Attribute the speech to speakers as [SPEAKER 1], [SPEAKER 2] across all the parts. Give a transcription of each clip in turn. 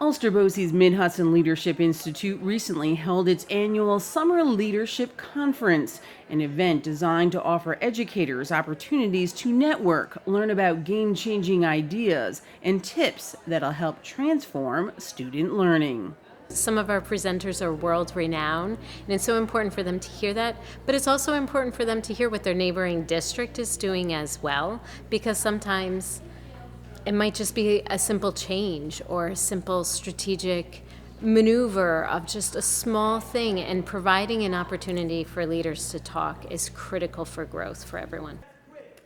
[SPEAKER 1] Ulster-Bosie's Mid-Hudson Leadership Institute recently held its annual Summer Leadership Conference, an event designed to offer educators opportunities to network, learn about game-changing ideas, and tips that'll help transform student learning.
[SPEAKER 2] Some of our presenters are world-renowned, and it's so important for them to hear that, but it's also important for them to hear what their neighboring district is doing as well, because sometimes it might just be a simple change or a simple strategic maneuver of just a small thing, and providing an opportunity for leaders to talk is critical for growth for everyone.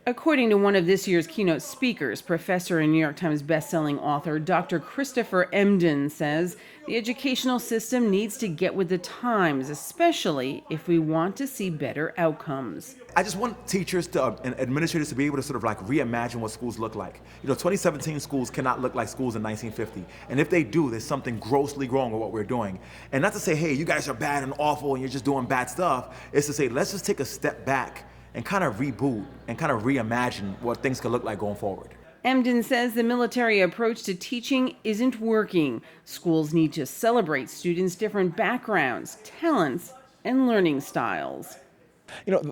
[SPEAKER 1] According to one of this year's keynote speakers, professor and New York Times bestselling author Dr. Christopher Emden says the educational system needs to get with the times, especially if we want to see better outcomes.
[SPEAKER 3] I just want teachers and administrators to be able to sort of like reimagine what schools look like. 2017 schools cannot look like schools in 1950. And if they do, there's something grossly wrong with what we're doing. And not to say, hey, you guys are bad and awful and you're just doing bad stuff. It's to say, let's just take a step back and kind of reboot and kind of reimagine what things could look like going forward.
[SPEAKER 1] Emden says the military approach to teaching isn't working. Schools need to celebrate students' different backgrounds, talents, and learning styles.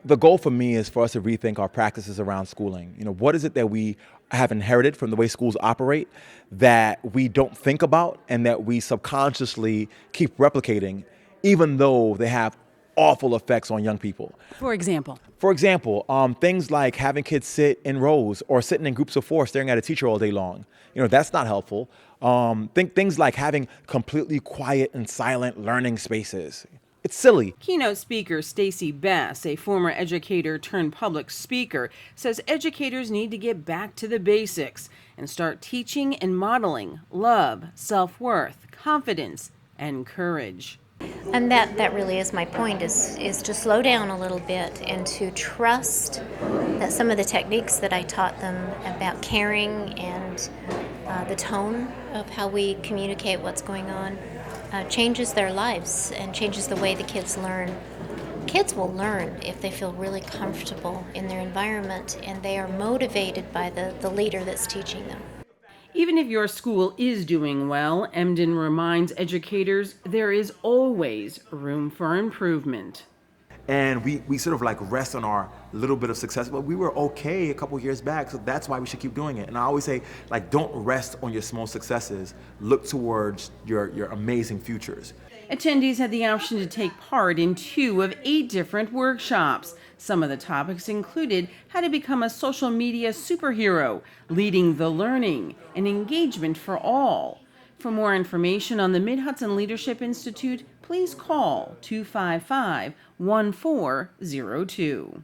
[SPEAKER 3] The goal for me is for us to rethink our practices around schooling. What is it that we have inherited from the way schools operate that we don't think about and that we subconsciously keep replicating, even though they have awful effects on young people.
[SPEAKER 1] For example,
[SPEAKER 3] things like having kids sit in rows or sitting in groups of four staring at a teacher all day long. That's not helpful. Things like having completely quiet and silent learning spaces. It's silly.
[SPEAKER 1] Keynote speaker Stacy Bass, a former educator turned public speaker, says educators need to get back to the basics and start teaching and modeling love, self-worth, confidence, and courage.
[SPEAKER 4] And that really is my point, is to slow down a little bit and to trust that some of the techniques that I taught them about caring and the tone of how we communicate what's going on changes their lives and changes the way the kids learn. Kids will learn if they feel really comfortable in their environment and they are motivated by the leader that's teaching them.
[SPEAKER 1] Even if your school is doing well, Emden reminds educators there is always room for improvement.
[SPEAKER 3] And we sort of like rest on our little bit of success, but we were okay a couple years back, so that's why we should keep doing it. And I always say, don't rest on your small successes, look towards your amazing futures.
[SPEAKER 1] Attendees had the option to take part in 2 of 8 different workshops. Some of the topics included how to become a social media superhero, leading the learning, and engagement for all. For more information on the Mid-Hudson Leadership Institute, please call 255-1402.